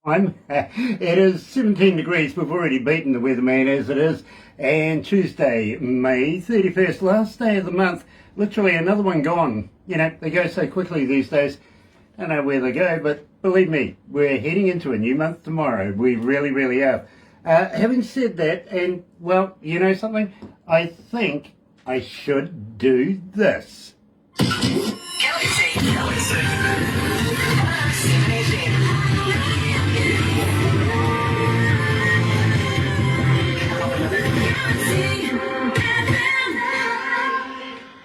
It is 17 degrees. We've already beaten the weatherman as it is. And Tuesday, May 31st, last day of the month. Literally another one gone. You know, they go so quickly these days. I don't know where they go, but believe me, we're heading into a new month tomorrow. We really, really are. Having said that, and well, you know something? I think I should do this.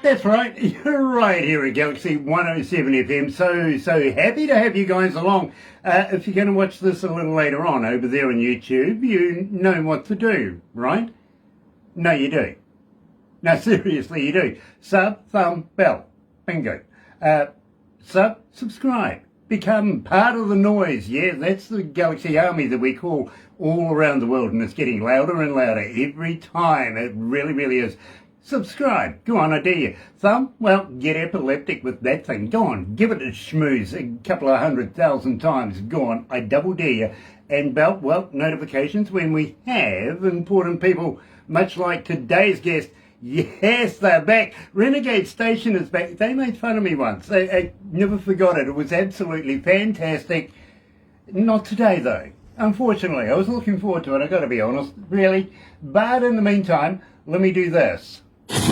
That's right, you're right here at Galaxy 107 FM. So happy to have you guys along. If you're going to watch this a little later on over there on YouTube, you know what to do, right? No, you do. No, seriously, you do. Sub, thumb, bell. Bingo. Subscribe. Become part of the noise. Yeah, that's the Galaxy Army that we call all around the world, and it's getting louder and louder every time. It really, really is. Subscribe. Go on, I dare you. Thumb? Well, get epileptic with that thing. Go on, give it a schmooze a couple of 100,000 times. Go on, I double dare you. And bell, well, notifications when we have important people, much like today's guest. Yes, they're back. Renegade Station is back. They made fun of me once. I never forgot it. It was absolutely fantastic. Not today, though. Unfortunately, I was looking forward to it, I've got to be honest, really. But in the meantime, let me do this. Another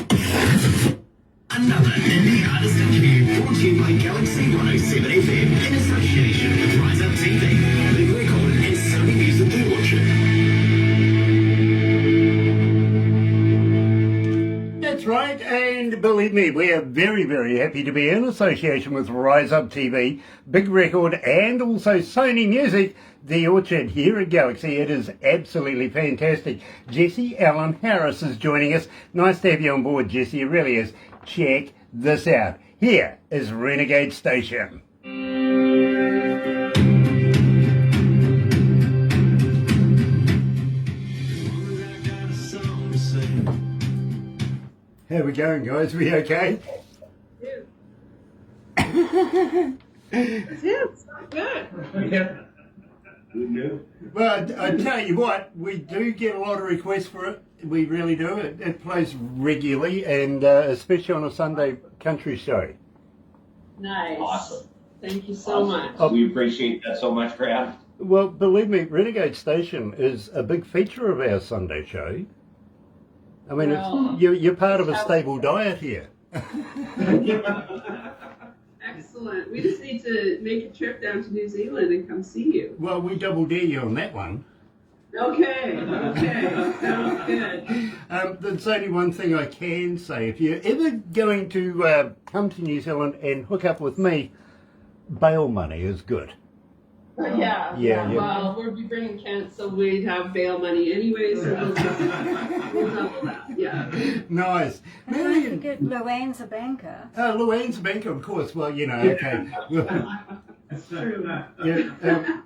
indie artist interview brought to you by Galaxy 107 FM in association with Rise Up TV, Big Record and Sony Music Orchard. That's right, and believe me, we are very, very happy to be in association with Rise Up TV, Big Record and also Sony Music, The Orchard here at Galaxy. It is absolutely fantastic. Jesse Allen Harris is joining us. Nice to have you on board, Jesse. It really is. Check this out. Here is Renegade Station. How we going, guys? We okay? It's good. Yeah. Well, I tell you what, we do get a lot of requests for it. We really do. It plays regularly, and especially on a Sunday country show. Nice. Awesome. Thank you so much. We appreciate that so much, Graham. Well, believe me, Renegade Station is a big feature of our Sunday show. I mean, Well, you're part of a stable diet here. Excellent. We just need to make a trip down to New Zealand and come see you. Well, we double dare you on that one. Okay. Sounds good. There's only one thing I can say. If you're ever going to come to New Zealand and hook up with me, bail money is good. Yeah. Well, we'll be bringing Kent, so we'd have bail money anyway, so we'll double that. Yeah. Nice. And don't forget Luanne's a banker. Luanne's a banker, of course. Well, you know, okay. That's true. Yeah,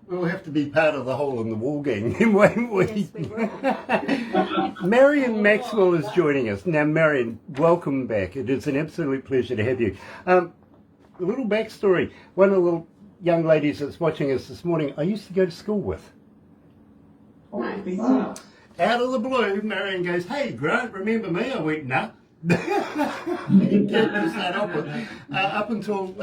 we'll have to be part of the hole in the wall gang, won't we? Yes, we will. Marion Maxwell is joining us. Now, Marion, welcome back. It is an absolute pleasure to have you. A little backstory. One of the young ladies that's watching us this morning, I used to go to school with. Nice. Out of the blue, Marion goes, "Hey, Grant, remember me?" I went, "No." You can't mess that up with. Up until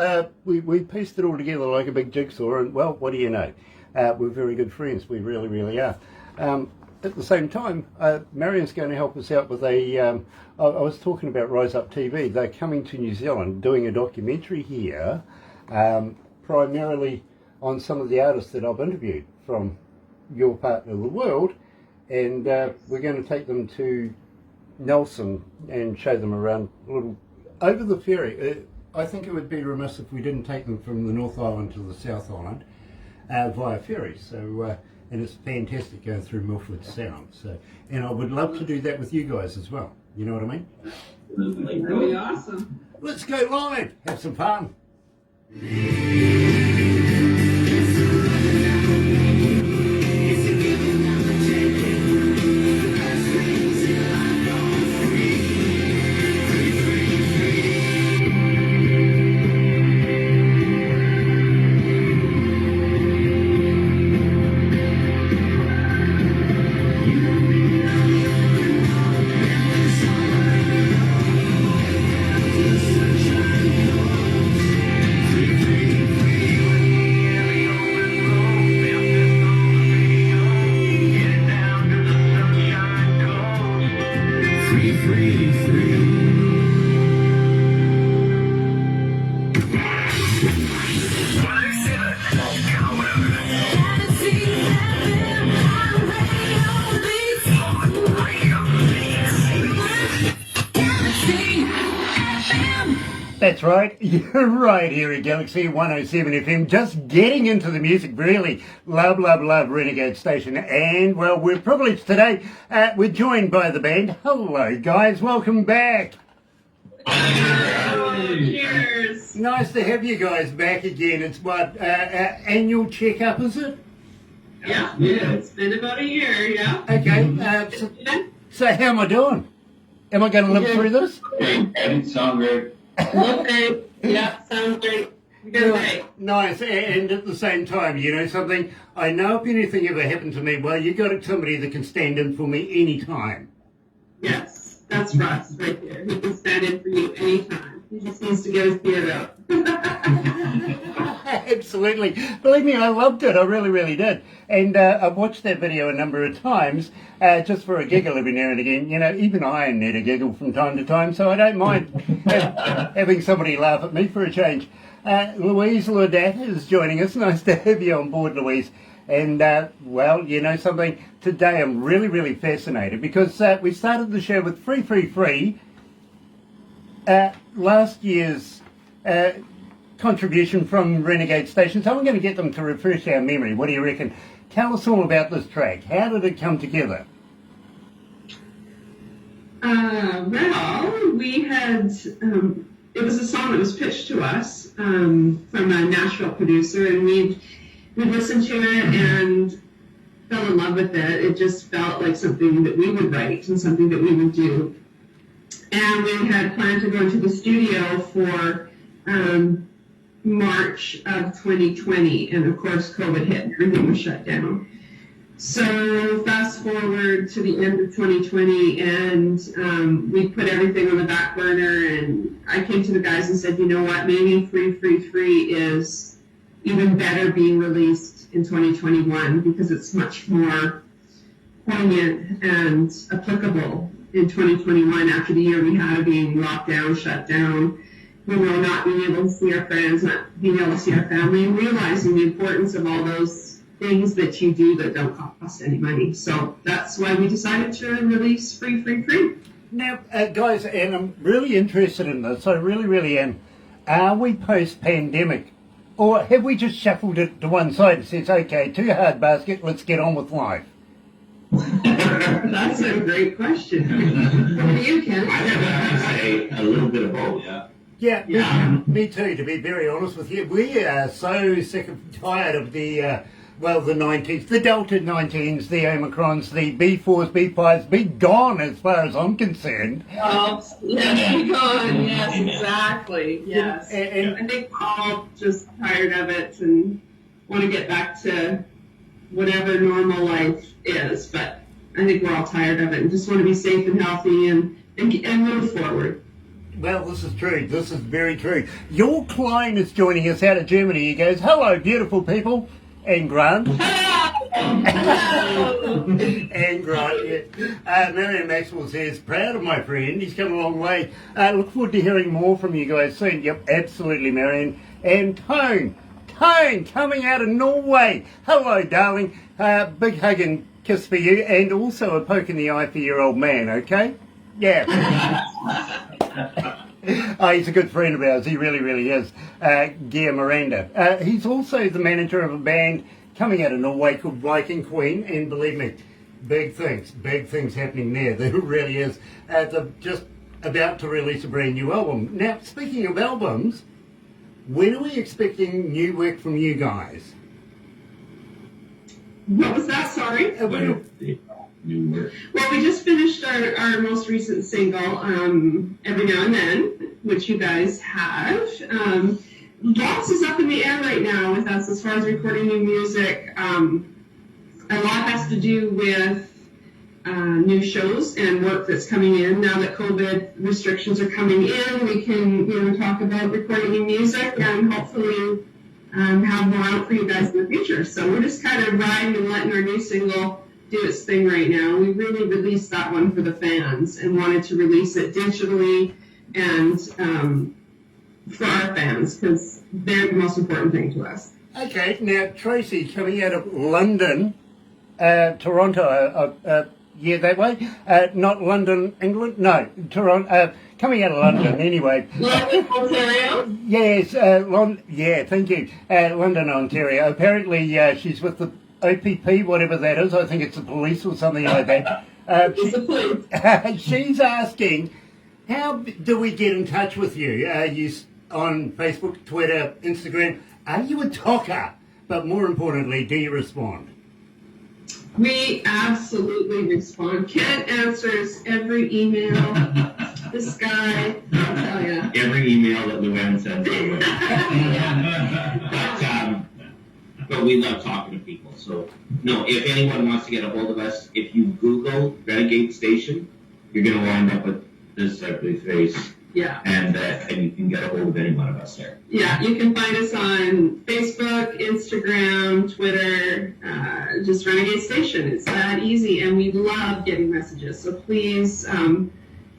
we pieced it all together like a big jigsaw, and well, what do you know? We're very good friends. We really, really are. At the same time, Marion's going to help us out with a. I was talking about Rise Up TV. They're coming to New Zealand, doing a documentary here, primarily on some of the artists that I've interviewed from your part of the world, and we're going to take them to Nelson and show them around a little over the ferry. I think it would be remiss if we didn't take them from the North Island to the South Island via ferry. So and it's fantastic going through Milford Sound. So, and I would love to do that with you guys as well. You know what I mean? That'd be awesome. Let's go live. Have some fun. That's right. You're right here at Galaxy 107 FM. Just getting into the music. Really love Renegade Station. And, well, we're privileged today. We're joined by the band. Hello, guys. Welcome back. Cheers. Nice to have you guys back again. It's what, annual checkup, is it? Yeah, it's been about a year, yeah. Okay. So how am I doing? Am I going to live through this? Great, sound great. Okay, yeah, sounds great. Good night. Nice, and at the same time, you know something? I know if anything ever happened to me, well, you got somebody that can stand in for me anytime. Yes, that's Russ right there. He can stand in for you anytime. He just needs to get his beard out. Absolutely. Believe me, I loved it. I really did. And I've watched that video a number of times, just for a giggle every now and again. You know, even I need a giggle from time to time, so I don't mind having somebody laugh at me for a change. Louise Laudat is joining us. Nice to have you on board, Louise. And, well, you know something? Today I'm really fascinated because we started the show with Free. Last year's contribution from Renegade Station, so I'm going to get them to refresh our memory. What do you reckon? Tell us all about this track. How did it come together? Well, we had, it was a song that was pitched to us from a Nashville producer, and we listened to it and fell in love with it. It just felt like something that we would write and something that we would do. And we had planned to go into the studio for March of 2020, and of course COVID hit and everything was shut down. So fast forward to the end of 2020, and we put everything on the back burner, and I came to the guys and said, you know what, maybe Free is even better being released in 2021 because it's much more poignant and applicable in 2021 after the year we had of being locked down, shut down, you know, not being able to see our friends, not being able to see our family, and realizing the importance of all those things that you do that don't cost any money. So that's why we decided to release Free. Now, guys, and I'm really interested in this, I really am. Are we post-pandemic? Or have we just shuffled it to one side and says, okay, too hard basket, let's get on with life? That's a great question. What do you, Ken? I would say a little bit of both. Yeah, me too, to be very honest with you. We are so sick and tired of the 90s, the Delta 19s, the Omicrons, the B4s, B5s, be gone as far as I'm concerned. Oh, yes, be gone. Yes, exactly. Yes. And I think we're all just tired of it and want to get back to whatever normal life is. But I think we're all tired of it and just want to be safe and healthy and move forward. Well, this is true. This is very true. Your Klein is joining us out of Germany. He goes, hello, beautiful people. And Grant. And Grant, yeah. Marion Maxwell says, proud of my friend. He's come a long way. Look forward to hearing more from you guys soon. Yep, absolutely, Marion. And Tone coming out of Norway. Hello, darling. Big hug and kiss for you. And also a poke in the eye for your old man, okay? Yeah. He's a good friend of ours. He really is. Gear Miranda. He's also the manager of a band coming out of Norway called Viking Queen, and believe me, big things happening there. There really is. They're just about to release a brand new album. Now, speaking of albums, when are we expecting new work from you guys? What was that? Sorry? New work. Well, we just finished our most recent single, Every Now and Then, which you guys have. Lots is up in the air right now with us as far as recording new music. A lot has to do with new shows and work that's coming in. Now that COVID restrictions are coming in, we can talk about recording new music and hopefully have more out for you guys in the future. So we're just kind of riding and letting our new single do its thing right now. We really released that one for the fans and wanted to release it digitally and for our fans because they're the most important thing to us. Okay, now Tracy coming out of London, Toronto, Yeah, that way. Not London, England. No, Toronto. Coming out of London, anyway. London, Ontario? Yes, yeah, thank you. London, Ontario. Apparently, she's with the OPP, whatever that is. I think it's the police or something like that. It's the police. She's asking, how do we get in touch with you? You on Facebook, Twitter, Instagram. Are you a talker? But more importantly, do you respond? We absolutely respond. Kent answers every email. This guy, I'll tell you. Every email that Luann sends over. But we love talking to people. So, no, if anyone wants to get a hold of us, if you Google Renegade Station, you're going to wind up with this ugly face. Yeah. And you can get a hold of any one of us there. Yeah, you can find us on Facebook, Instagram, Twitter, just Renegade Station. It's that easy, and we love getting messages. So please send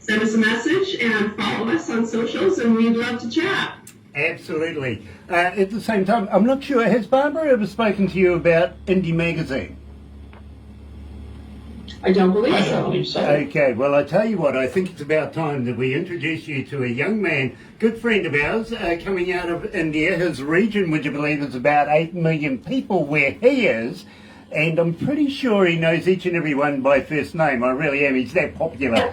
us a message and follow us on socials, and we'd love to chat. Absolutely. At the same time, I'm not sure, has Barbara ever spoken to you about Indie Magazine? I don't believe I so. don't believe so. Okay, well, I tell you what, I think it's about time that we introduce you to a young man, good friend of ours, coming out of India. His region, would you believe, is about 8 million people where he is, and I'm pretty sure he knows each and every one by first name. I really am. He's that popular.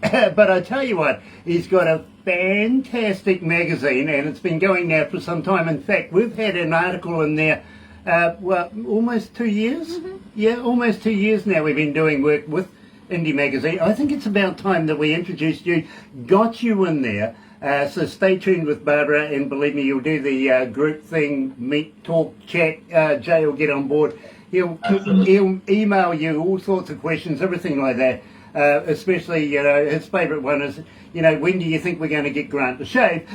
But I tell you what, he's got a fantastic magazine, and it's been going now for some time. In fact, we've had an article in there, almost 2 years? Mm-hmm. Yeah, almost 2 years now we've been doing work with Indie Magazine. I think it's about time that we introduced you, got you in there. So stay tuned with Barbara, and believe me, you'll do the group thing, meet, talk, chat. Jay will get on board. He'll email you all sorts of questions, everything like that. Especially, his favourite one is, when do you think we're going to get Grant to shave?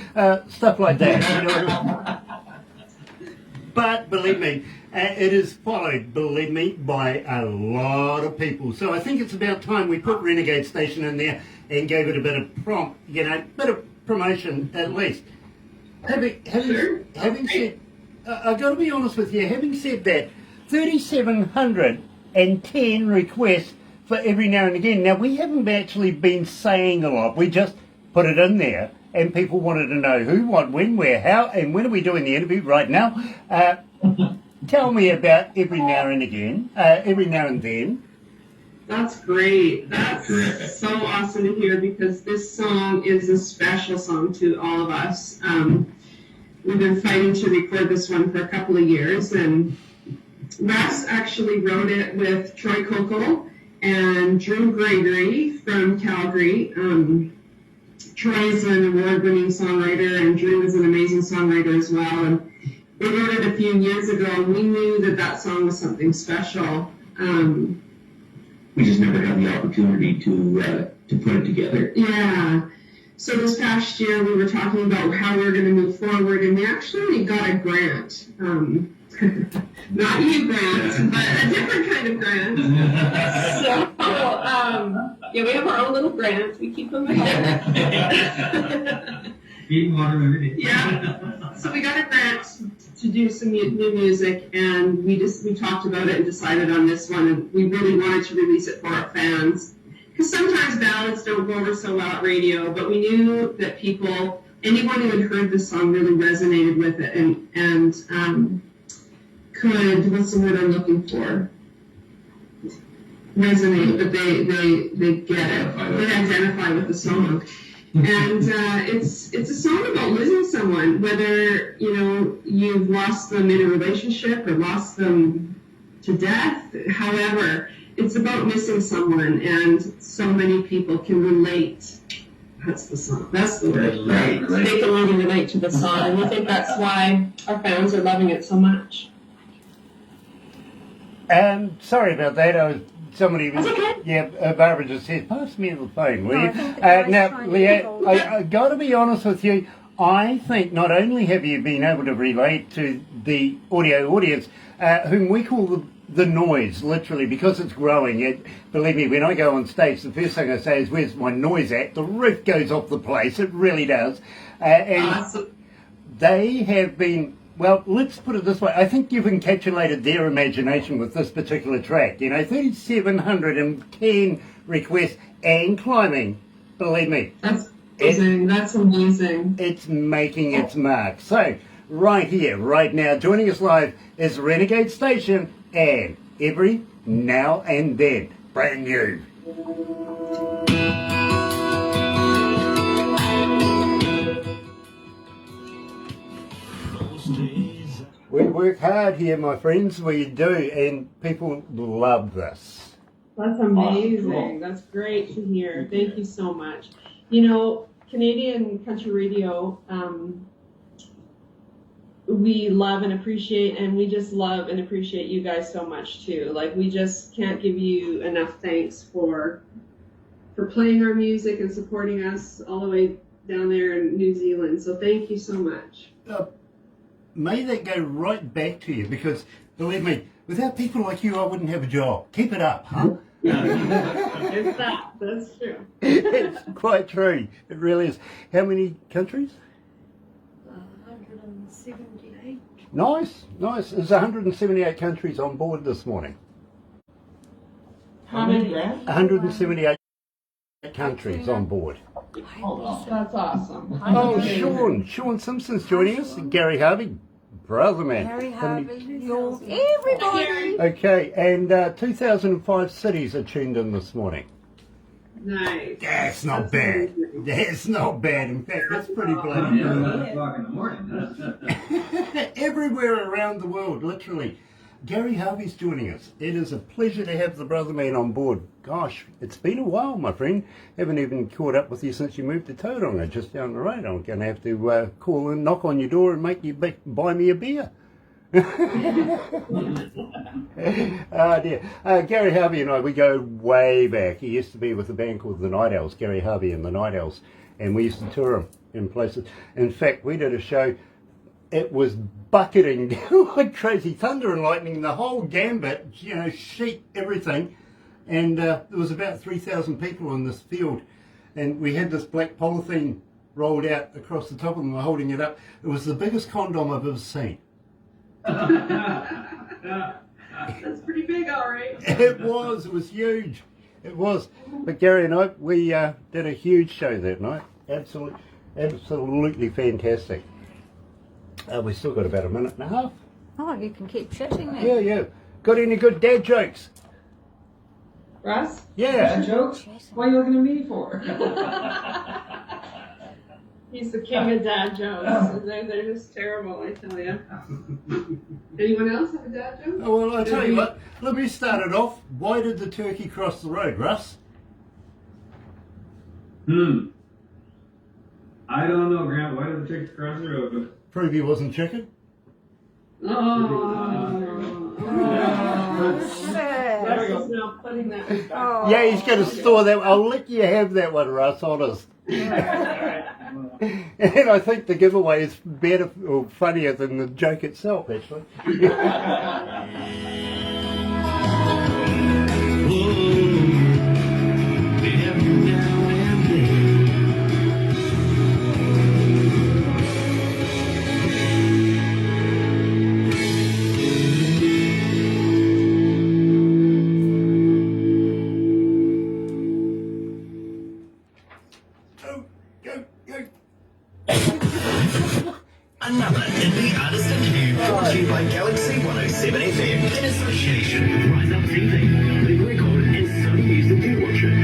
Stuff like that. But believe me, it is followed, believe me, by a lot of people. So I think it's about time we put Renegade Station in there and gave it a bit of bit of promotion at least. Having said, I've got to be honest with you, having said that, 3,710 requests for every now and again. Now, we haven't actually been saying a lot. We just put it in there, and people wanted to know who, what, when, where, how, and when are we doing the interview right now. Tell me about every now and then. That's great. That's so awesome to hear, because this song is a special song to all of us. We've been fighting to record this one for a couple of years, and Russ actually wrote it with Troy Coco and Drew Gregory from Calgary. Troy's an award-winning songwriter, and Drew is an amazing songwriter as well. And we wrote it a few years ago, and we knew that song was something special. We just never had the opportunity to put it together. Yeah. So this past year, we were talking about how we were going to move forward, and we actually got a grant. Not you, Grant, but a different kind of grant. So, we have our own little grant. We keep them at home. Yeah. So we got a grant to do some new music, and we talked about it and decided on this one, and we really wanted to release it for our fans. Because sometimes ballads don't go over so well at radio, but we knew that anyone who had heard this song really resonated with it, and could, what's the word I'm looking for? Resonate, but they get it. They identify with the song. And it's a song about losing someone, whether you've lost them in a relationship or lost them to death. However, it's about missing someone, and so many people can relate. That's the song. That's the word. Right. They can really relate to the song, and I think that's why our fans are loving it so much. Sorry about that. Somebody was, okay. Barbara just said, pass me the phone, will No, you? I think the Now, guy's trying to Leanne, hold. I got to be honest with you. I think not only have you been able to relate to the audio audience, whom we call the noise, literally, because it's growing. Believe me, when I go on stage, the first thing I say is, where's my noise at? The roof goes off the place. It really does. And Awesome. they have been Well, let's put it this way. I think you've encapsulated their imagination with this particular track. You know, 3,710 requests and climbing. Believe me. That's amazing. That's amazing. It's making its mark. So, right here, right now, joining us live is Renegade Station and Every Now and Then. Brand new. We work hard here, my friends. We do, and people love this. That's amazing. That's great to hear. Thank you so much. You know, Canadian country radio, we love and appreciate, and we just love and appreciate you guys so much too. Like, we just can't give you enough thanks for playing our music and supporting us all the way down there in New Zealand. So thank you so much. May that go right back to you, because believe me, without people like you, I wouldn't have a job. Keep it up, huh? It's that. That's true. It's quite true. It really is. How many countries? 178. Nice, nice. There's 178 countries on board this morning. How many? 178 countries on board. That's awesome. Oh, Sean Simpson's joining us. Gary Harvey, brother man. Harry How many- Harvey, York, everybody. Okay, and 2005 cities are tuned in this morning. Nice. That's not That's bad. amazing. That's not bad. In fact, that's pretty bloody Yeah, good. 11 o'clock in the morning. Everywhere around the world, literally. Gary Harvey's joining us. It is a pleasure to have the brother man on board. Gosh, it's been a while, my friend. Haven't even caught up with you since you moved to Tauranga, just down the road. I'm going to have to call and knock on your door and make you buy me a beer. Oh dear. Gary Harvey and I, we go way back. He used to be with a band called the Night Owls, Gary Harvey and the Night Owls, and we used to tour him in places. In fact, we did a show. It was bucketing like crazy, thunder and lightning, the whole gambit, you know, sheet, everything. And there was about 3,000 people in this field. And we had this black polythene rolled out across the top of them, holding it up. It was the biggest condom I've ever seen. That's pretty big, all right. It was huge. It was. But Gary and I, we did a huge show that night. Absolutely fantastic. We still got about a minute and a half. Oh, you can keep chatting then. Yeah. Got any good dad jokes? Russ? Yeah. Bad jokes? What are you looking at me for? He's the king of dad jokes. They're just terrible, I tell you. Anyone else have a dad joke? Oh, well, I'll tell you what. Let me start it off. Why did the turkey cross the road, Russ? I don't know, Grant. Why did the chicken cross the road? Prove he wasn't chicken. Sad. Russ is now putting that back. Oh. Yeah, he's going to store that. I'll let you have that one, Russ, honest. And I think the giveaway is better or funnier than the joke itself, actually. Go. Another indie artist interview brought to you by Galaxy107fm in association with Rise Up TV, Big Record and Sony Music Viewership.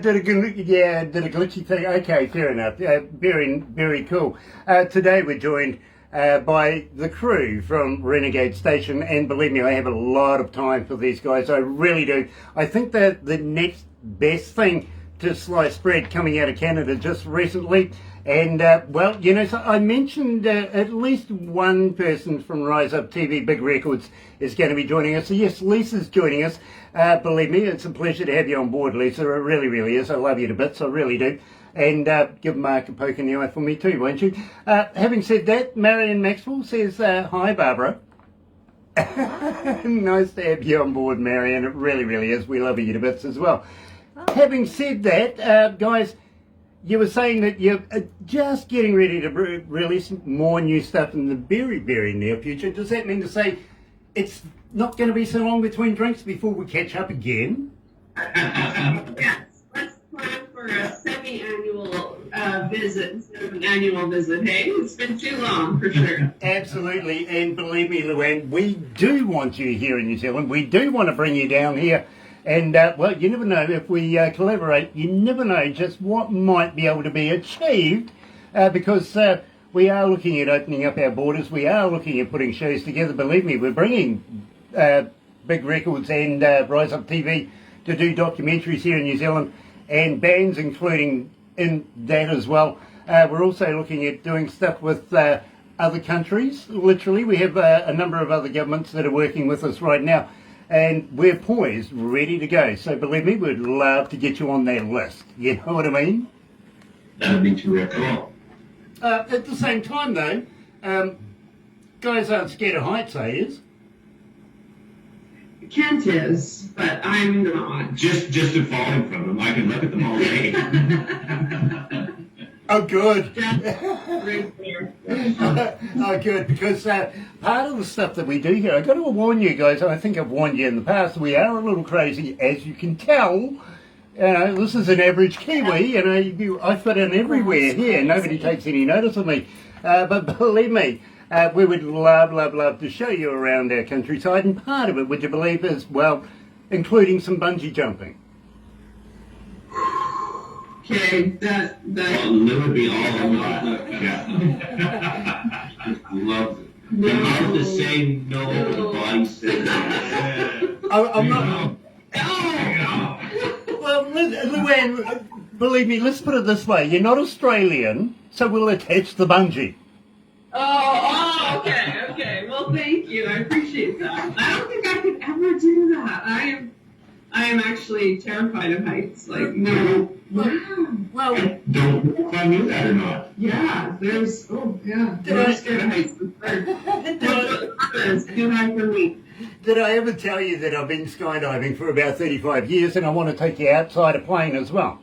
Did a glitchy thing. Okay, fair enough. Very cool. Today we're joined by the crew from Renegade Station, and believe me, I have a lot of time for these guys. I really do. I think that the next best thing to sliced bread coming out of Canada just recently, and well, you know, so I mentioned at least one person from Rise Up TV Big Records is going to be joining us. So yes, Lisa's joining us. Believe me, it's a pleasure to have you on board, Lisa. It really is. I love you to bits, I really do. And give Mark a poke in the eye for me too, won't you? Having said that, Marion Maxwell says, hi, Barbara. Nice to have you on board, Marion. It really is. We love you to bits as well. Having said that, guys, you were saying that you're just getting ready to release more new stuff in the very, very near future. Does that mean to say it's not going to be so long between drinks before we catch up again? Yes, let's plan for a semi-annual visit instead of an annual visit, hey? It's been too long, for sure. Absolutely, and believe me, Luann, we do want you here in New Zealand. We do want to bring you down here. And, well, you never know, if we collaborate, you never know just what might be able to be achieved because we are looking at opening up our borders. We are looking at putting shows together. Believe me, we're bringing Big Records and Rise Up TV to do documentaries here in New Zealand and bands including in that as well. We're also looking at doing stuff with other countries. Literally, we have a number of other governments that are working with us right now. And we're poised, ready to go. So believe me, we'd love to get you on that list. You know what I mean? That would be terrific. At the same time, though, guys aren't scared of heights, are you? Kent is, but I'm not. Just in falling from them, I can look at them all day. Oh, good. Right there. Oh, good, because part of the stuff that we do here, I've got to warn you guys, I think I've warned you in the past, we are a little crazy, as you can tell. This is an average Kiwi, I fit in everywhere here, nobody takes any notice of me. But believe me, we would love to show you around our countryside, and part of it, would you believe, is, well, including some bungee jumping. Okay, that. Lou would be all about that. Yeah. Love it. No. Love to say no to the body says. I'm not. No. Well, Luann, believe me, let's put it this way. You're not Australian, so we'll attach the bungee. Oh, okay. Well, thank you. I appreciate that. I don't think I could ever do that. I am actually terrified of heights. Like, no. Well, Don't know if I knew that or not. Yeah, I'm scared of heights. It's too high for me. did I ever tell you that I've been skydiving for about 35 years and I want to take you outside a plane as well?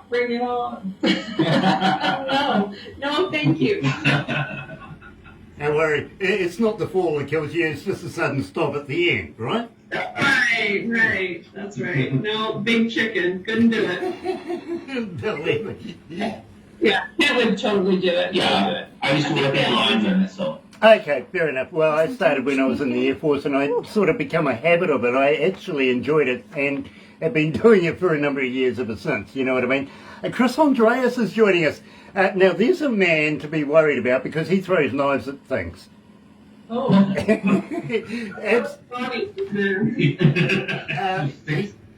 Bring it on. No, thank you. Don't worry, it's not the fall that kills you, it's just a sudden stop at the end, right? Right, that's right. No, big chicken, couldn't do it. Believe me. Yeah, it would totally do it. Yeah, I used to work in linemen, so. Okay, fair enough. Well, I started when I was in the Air Force and I sort of become a habit of it. I actually enjoyed it and have been doing it for a number of years ever since, you know what I mean? Chris Andreas is joining us. Now, there's a man to be worried about because he throws knives at things. Oh, Abs- funny.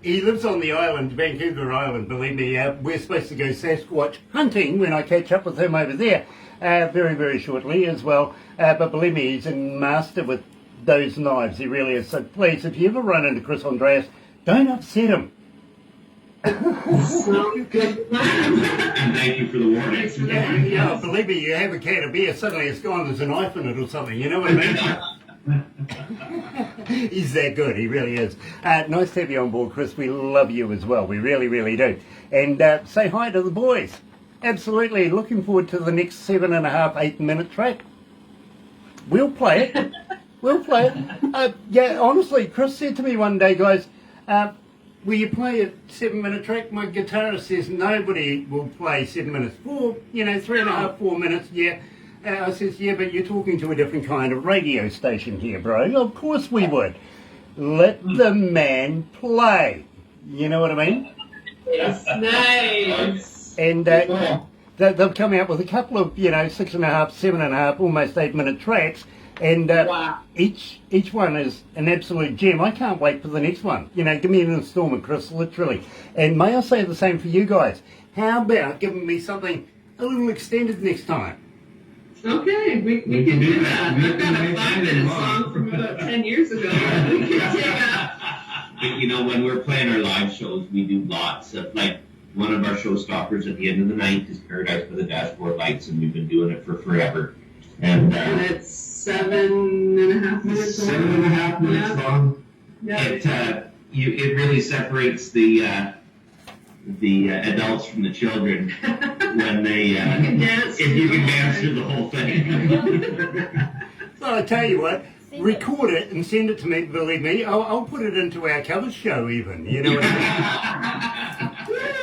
he lives on the island, Vancouver Island, believe me. We're supposed to go Sasquatch hunting when I catch up with him over there very, very shortly as well. But believe me, he's a master with those knives. He really is. So please, if you ever run into Chris Andreas, don't upset him. Good. And thank you for the warning. Yeah, believe me, you have a can of beer, suddenly it's gone, there's a knife in it or something, you know what I mean? He's that good, he really is. Nice to have you on board, Chris. We love you as well, we really, really do. And say hi to the boys. Absolutely, looking forward to the next 7.5, 8 minute track. We'll play it. We'll play it. Yeah, honestly, Chris said to me one day, guys, will you play a 7 minute track? My guitarist says nobody will play 7 minutes. 3.5, 4 minutes, yeah. I says, yeah, but you're talking to a different kind of radio station here, bro. Of course we would. Let the man play. You know what I mean? Yes, nice. And they'll come out with a couple of, 6.5, 7.5, almost 8 minute tracks. And Wow. each one is an absolute gem. I can't wait for the next one. Give me an installment, Chris, literally. And may I say the same for you guys? How about giving me something a little extended next time? Okay, we can do that. I've got a 5 minute song from about 10 years ago. We can take that. When we're playing our live shows, we do lots of, like, one of our showstoppers at the end of the night is Paradise by the Dashboard Lights, and we've been doing it for forever. And it's 7.5 minutes long. 7.5 minutes long. Yeah. It really separates the the adults from the children when they dance if you can dance through the whole thing. Well, I tell you what, record it and send it to me. Believe me, I'll put it into our cover show even. You know what I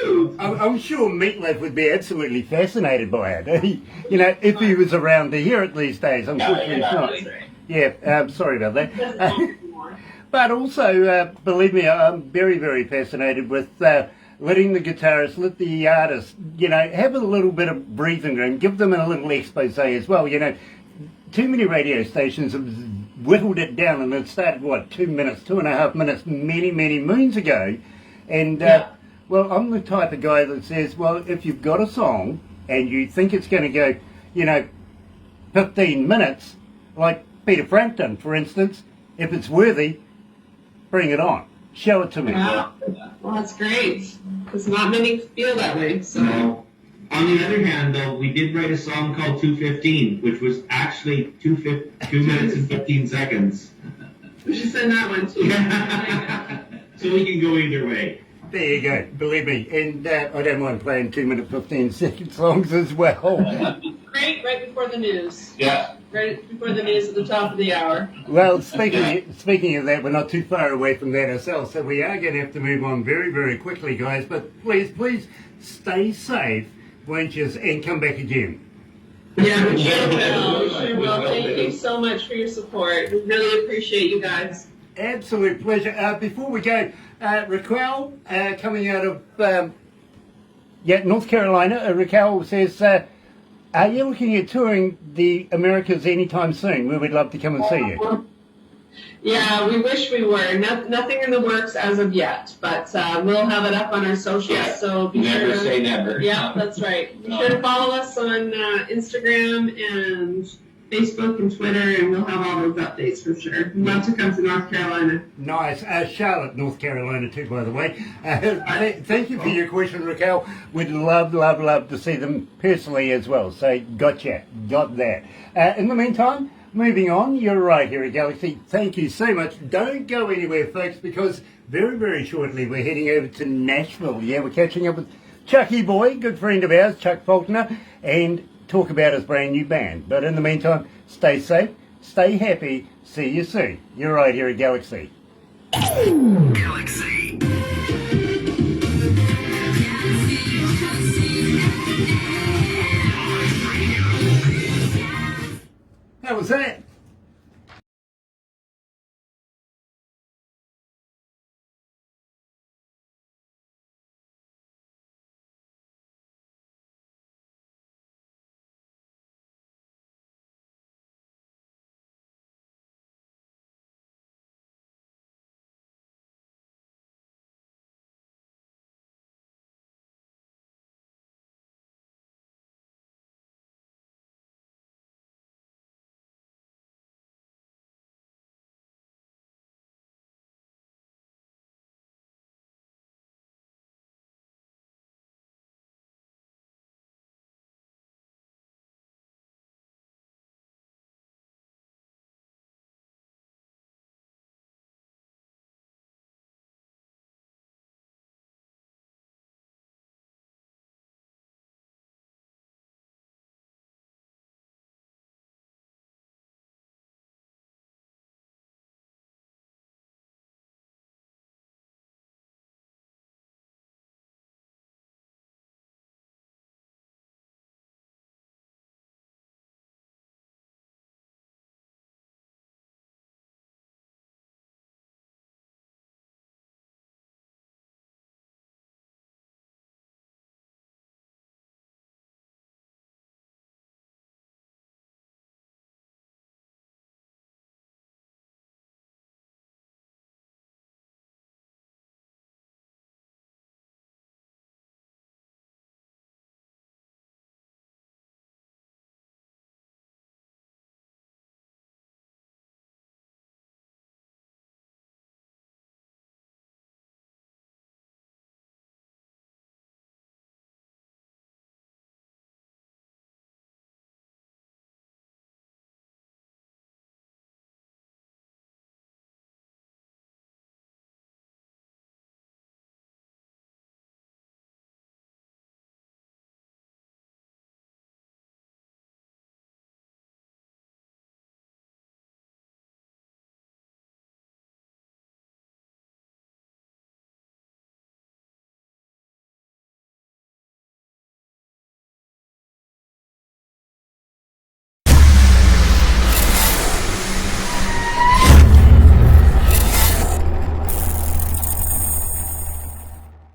mean? I'm sure Meatloaf would be absolutely fascinated by it. You know, if he was around to hear it these days. Unfortunately, he's not. Yeah, sorry about that. But also, believe me, I'm very, very fascinated with letting the guitarist, let the artist, you know, have a little bit of breathing room, give them a little expose as well. You know, too many radio stations have whittled it down, and it started, what, 2 minutes, 2.5 minutes, many, many moons ago. And, well, I'm the type of guy that says, well, if you've got a song and you think it's going to go, you know, 15 minutes, like Peter Frampton, for instance, if it's worthy, bring it on. Show it to me. Wow. Well, that's great. Because not many feel that way. So. No. On the other hand, though, we did write a song called 2:15, which was actually 2 minutes and 15 seconds. We should send that one too. So we can go either way. There you go, believe me. And I don't mind playing 2-minute, 15-second songs as well. Great, right before the news. Yeah. Right before the news at the top of the hour. Well, speaking of that, we're not too far away from that ourselves, so we are going to have to move on very, very quickly, guys. But please stay safe, won't you, and come back again. Yeah, we sure will. We sure will. Thank you so much for your support. We really appreciate you guys. Absolute pleasure. Before we go, Raquel, coming out of North Carolina, Raquel says, are you looking at touring the Americas anytime soon? We would love to come and see you. Yeah, we wish we were. Nothing in the works as of yet, but we'll have it up on our socials. So be Never sure to, say never. Yeah, that's right. Be sure to follow us on Instagram and Facebook and Twitter, and we'll have all those updates for sure. We'd love to come to North Carolina. Nice. Charlotte, North Carolina too, by the way. Thank you for your question, Raquel. We'd love to see them personally as well. So got that. In the meantime, moving on, you're right here at Galaxy. Thank you so much. Don't go anywhere, folks, because very, very shortly we're heading over to Nashville. Yeah, we're catching up with Chucky Boy, good friend of ours, Chuck Faulkner, and talk about his brand new band. But in the meantime, stay safe, stay happy, see you soon. You're right here at Galaxy. Galaxy.